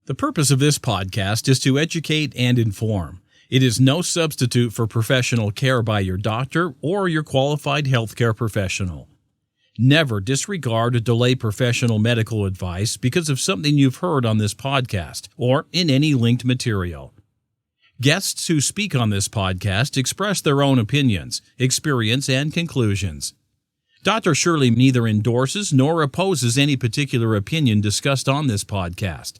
The purpose of this podcast is to educate and inform. It is no substitute for professional care by your doctor or your qualified healthcare professional. Never disregard or delay professional medical advice because of something you've heard on this podcast or in any linked material. Guests who speak on this podcast express their own opinions, experience, and conclusions. Dr. Shirley neither endorses nor opposes any particular opinion discussed on this podcast.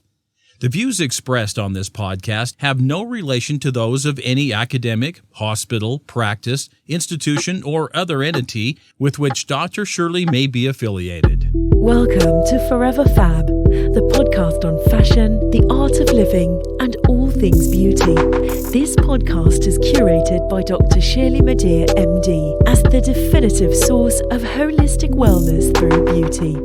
The views expressed on this podcast have no relation to those of any academic, hospital, practice, institution, or other entity with which Dr. Shirley may be affiliated. Welcome to Forever Fab, the podcast on fashion, the art of living, and all things beauty. This podcast is curated by Dr. Shirley Madhere, MD, as the definitive source of holistic wellness through beauty.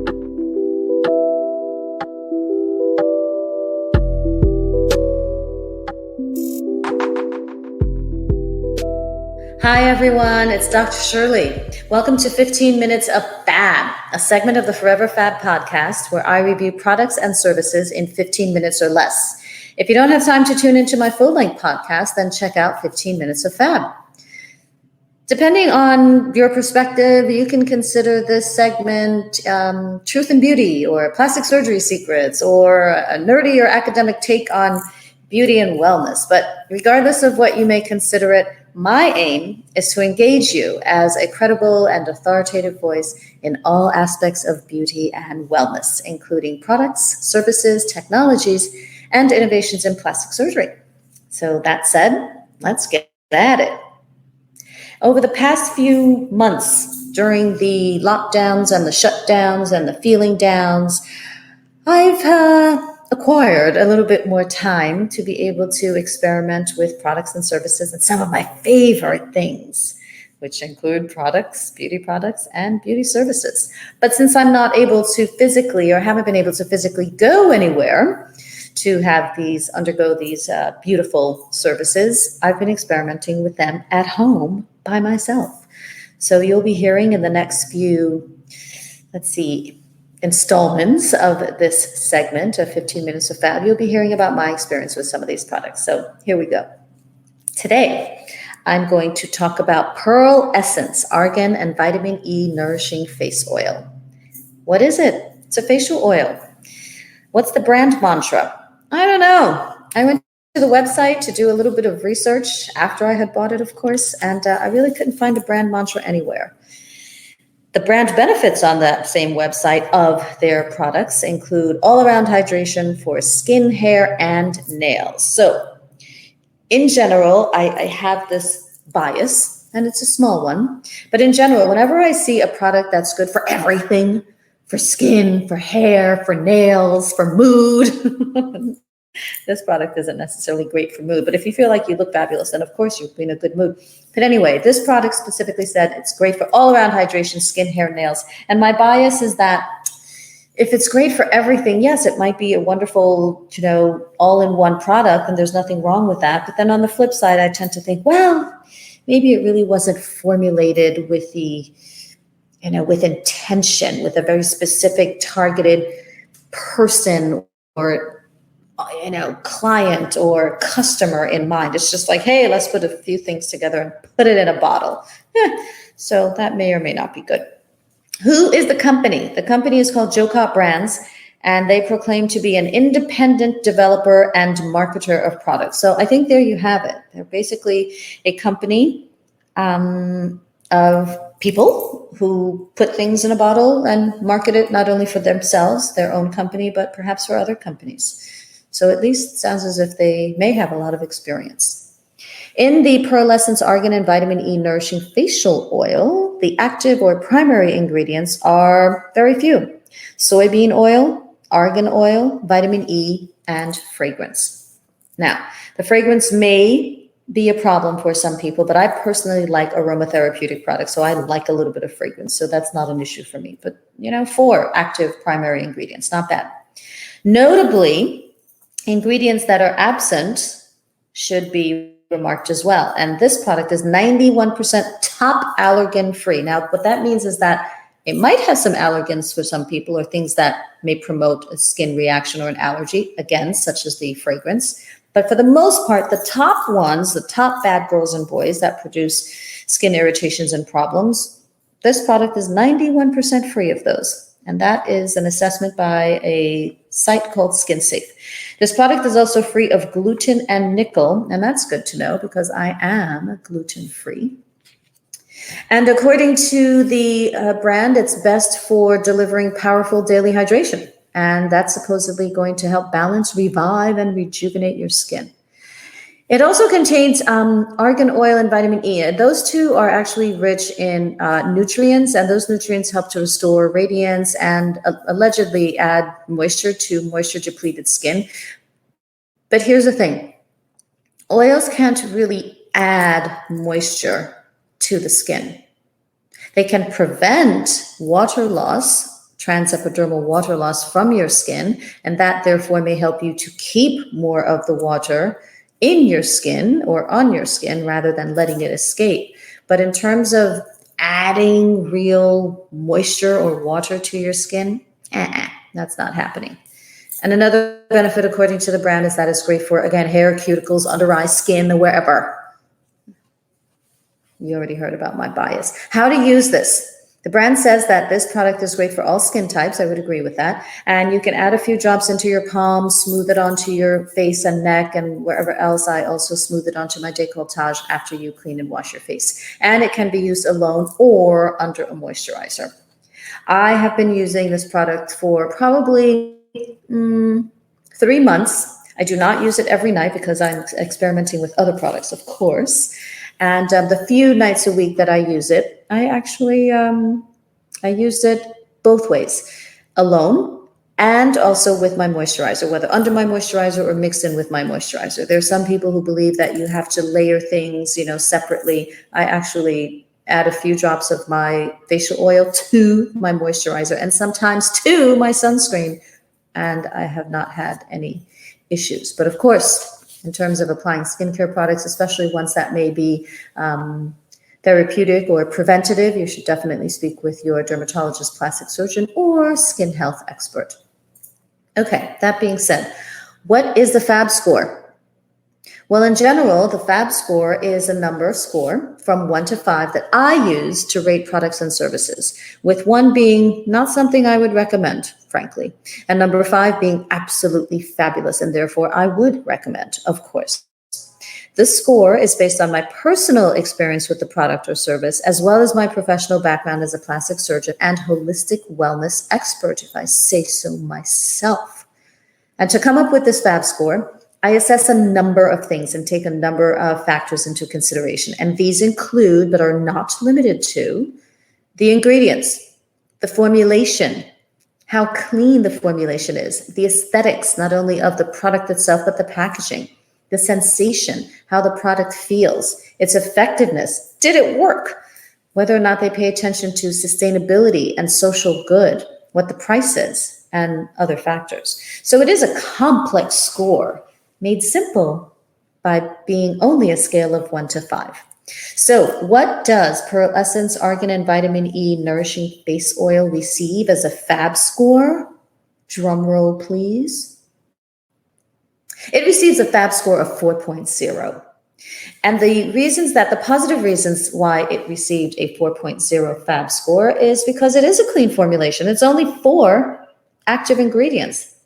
Hi everyone, it's Dr. Shirley. Welcome to 15 Minutes of FAB, a segment of the Forever Fab podcast where I review products and services in 15 minutes or less. If you don't have time to tune into my full-length podcast, then check out 15 Minutes of FAB. Depending on your perspective, you can consider this segment truth and beauty or plastic surgery secrets or a nerdy or academic take on beauty and wellness. But regardless of what you may consider it, my aim is to engage you as a credible and authoritative voice in all aspects of beauty and wellness, including products, services, technologies, and innovations in plastic surgery. So that said, let's get at it. Over the past few months, during the lockdowns and the shutdowns and the feeling downs, I've acquired a little bit more time to be able to experiment with products and services and some of my favorite things, which include products, and beauty services. But since I'm not able to physically or haven't been able to physically go anywhere to have undergo these beautiful services, I've been experimenting with them at home by myself. So you'll be hearing in the next few, installments of this segment of 15 Minutes of Fab, you'll be hearing about my experience with some of these products. So here we go. Today, I'm going to talk about Pearlessence, Argan, and Vitamin E Nourishing Face Oil. What is it? It's a facial oil. What's the brand mantra? I don't know. I went to the website to do a little bit of research after I had bought it, of course, and I really couldn't find a brand mantra anywhere. The brand benefits on that same website of their products include all-around hydration for skin, hair, and nails. So in general, I have this bias, and it's a small one. But in general, whenever I see a product that's good for everything, for skin, for hair, for nails, for mood, this product isn't necessarily great for mood, but if you feel like you look fabulous, then of course you'll be in a good mood. But anyway, this product specifically said it's great for all-around hydration, skin, hair, nails. And my bias is that if it's great for everything, yes, it might be a wonderful, all-in-one product, and there's nothing wrong with that. But then on the flip side, I tend to think, well, maybe it really wasn't formulated with with intention, with a very specific targeted person or client or customer in mind. It's just like, hey, let's put a few things together and put it in a bottle. So that may or may not be good. Who is the company? The company is called Jocot Brands, and they proclaim to be an independent developer and marketer of products. So I think there you have it. They're basically a company of people who put things in a bottle and market it not only for themselves, their own company, but perhaps for other companies. So at least it sounds as if they may have a lot of experience. In the Pearlessence Argan and Vitamin E Nourishing Facial Oil, the active or primary ingredients are very few. Soybean oil, argan oil, vitamin E, and fragrance. Now, the fragrance may be a problem for some people, but I personally like aromatherapeutic products, so I like a little bit of fragrance, so that's not an issue for me. But, 4 active primary ingredients, not bad. Notably, ingredients that are absent should be remarked as well. And this product is 91% top allergen free. Now, what that means is that It might have some allergens for some people or things that may promote a skin reaction or an allergy, again, such as the fragrance. But for the most part, the top ones, the top bad girls and boys that produce skin irritations and problems, this product is 91% free of those. And that is an assessment by a site called SkinSafe. This product is also free of gluten and nickel, and that's good to know because I am gluten-free. And according to the brand, it's best for delivering powerful daily hydration. And that's supposedly going to help balance, revive, and rejuvenate your skin. It also contains argan oil and vitamin E. Those two are actually rich in nutrients, and those nutrients help to restore radiance and allegedly add moisture to moisture-depleted skin. But here's the thing. Oils can't really add moisture to the skin. They can prevent water loss, transepidermal water loss from your skin, and that therefore may help you to keep more of the water in your skin or on your skin rather than letting it escape. But in terms of adding real moisture or water to your skin, that's not happening. And another benefit, according to the brand, is that it's great for, again, hair, cuticles, under eye, skin, wherever. You already heard about my bias. How to use this. The brand says that this product is great for all skin types. I would agree with that. And you can add a few drops into your palm, smooth it onto your face and neck and wherever else. I also smooth it onto my décolletage after you clean and wash your face. And it can be used alone or under a moisturizer. I have been using this product for probably 3 months. I do not use it every night because I'm experimenting with other products, of course. And the few nights a week that I use it, I actually I used it both ways, alone and also with my moisturizer, whether under my moisturizer or mixed in with my moisturizer. There are some people who believe that you have to layer things, separately. I actually add a few drops of my facial oil to my moisturizer and sometimes to my sunscreen, and I have not had any issues. But of course, in terms of applying skincare products, especially ones that may be therapeutic or preventative, you should definitely speak with your dermatologist, plastic surgeon, or skin health expert. Okay, that being said, what is the FAB score? Well, in general, the FAB score is a number score from 1 to 5 that I use to rate products and services, with 1 being not something I would recommend, frankly, and number 5 being absolutely fabulous, and therefore I would recommend, of course. This score is based on my personal experience with the product or service, as well as my professional background as a plastic surgeon and holistic wellness expert, if I say so myself. And to come up with this FAB score, I assess a number of things and take a number of factors into consideration. And these include, but are not limited to, the ingredients, the formulation, how clean the formulation is, the aesthetics, not only of the product itself, but the packaging, the sensation, how the product feels, its effectiveness, did it work, whether or not they pay attention to sustainability and social good, what the price is, and other factors. So it is a complex score, made simple by being only a scale of 1 to 5. So what does Pearlessence Argan and Vitamin E Nourishing Face Oil receive as a FAB score? Drum roll, please. It receives a FAB score of 4.0. And the positive reasons why it received a 4.0 FAB score is because it is a clean formulation. It's only 4 active ingredients.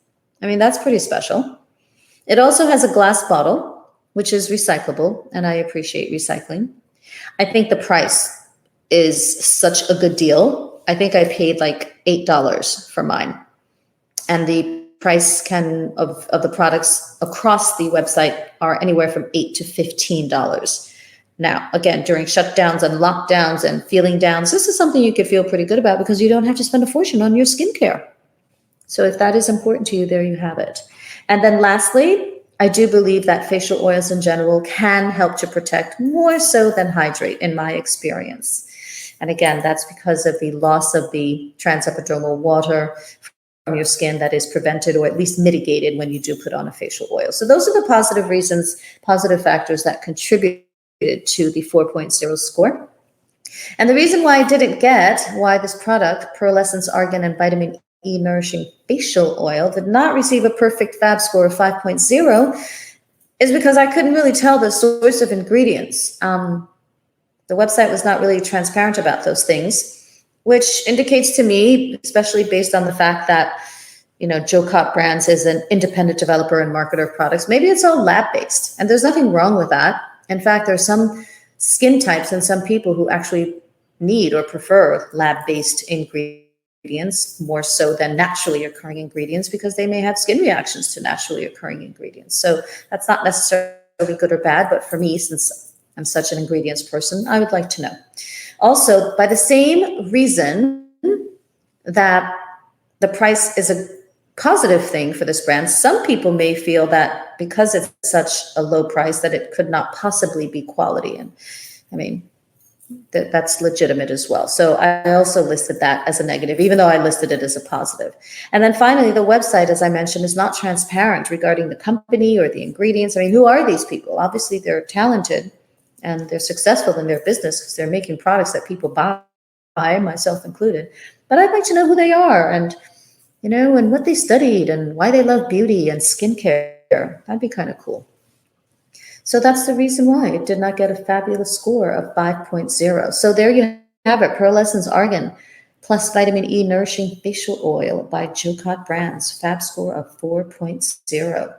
I mean, that's pretty special. It also has a glass bottle, which is recyclable, and I appreciate recycling. I think the price is such a good deal. I think I paid like $8 for mine. And the price of the products across the website are anywhere from $8 to $15. Now, again, during shutdowns and lockdowns and feeling downs, this is something you could feel pretty good about because you don't have to spend a fortune on your skincare. So if that is important to you, there you have it. And then lastly, I do believe that facial oils in general can help to protect more so than hydrate in my experience. And again, that's because of the loss of the transepidermal water from your skin that is prevented or at least mitigated when you do put on a facial oil. So those are the positive factors that contributed to the 4.0 score. And the reason why I didn't get why this product, Pearlessence, Argan, and Vitamin E Nourishing Facial Oil, did not receive a perfect FAB score of 5.0 is because I couldn't really tell the source of ingredients. The website was not really transparent about those things, which indicates to me, especially based on the fact that, Joe Cott Brands is an independent developer and marketer of products, maybe it's all lab-based, and there's nothing wrong with that. In fact, there's some skin types and some people who actually need or prefer lab-based ingredients more so than naturally occurring ingredients because they may have skin reactions to naturally occurring ingredients. So that's not necessarily good or bad, but for me, since I'm such an ingredients person, I would like to know. Also, by the same reason that the price is a positive thing for this brand, some people may feel that because it's such a low price that it could not possibly be quality. And I mean, that's legitimate as well. So I also listed that as a negative, even though I listed it as a positive. And then finally, the website, as I mentioned, is not transparent regarding the company or the ingredients. I mean, who are these people? Obviously, they're talented and they're successful in their business because they're making products that people buy, myself included. But I'd like to know who they are and what they studied and why they love beauty and skincare. That'd be kind of cool. So that's the reason why it did not get a fabulous score of 5.0. So there you have it, Pearlessence Argan plus Vitamin E Nourishing Facial Oil by Joe Cott Brands, FAB score of 4.0.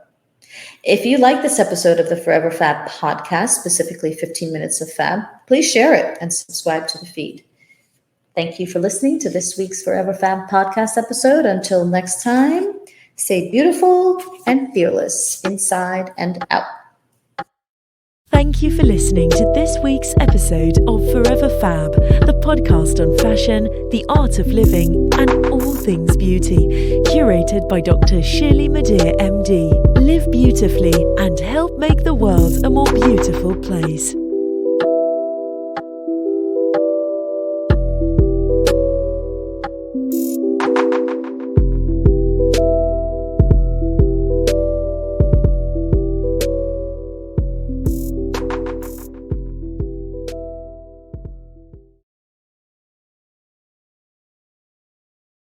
If you like this episode of the Forever Fab podcast, specifically 15 Minutes of Fab, please share it and subscribe to the feed. Thank you for listening to this week's Forever Fab podcast episode. Until next time, stay beautiful and fearless inside and out. Thank you for listening to this week's episode of Forever Fab, the podcast on fashion, the art of living, and all things beauty, curated by Dr. Shirley Madhere, MD. Live beautifully and help make the world a more beautiful place.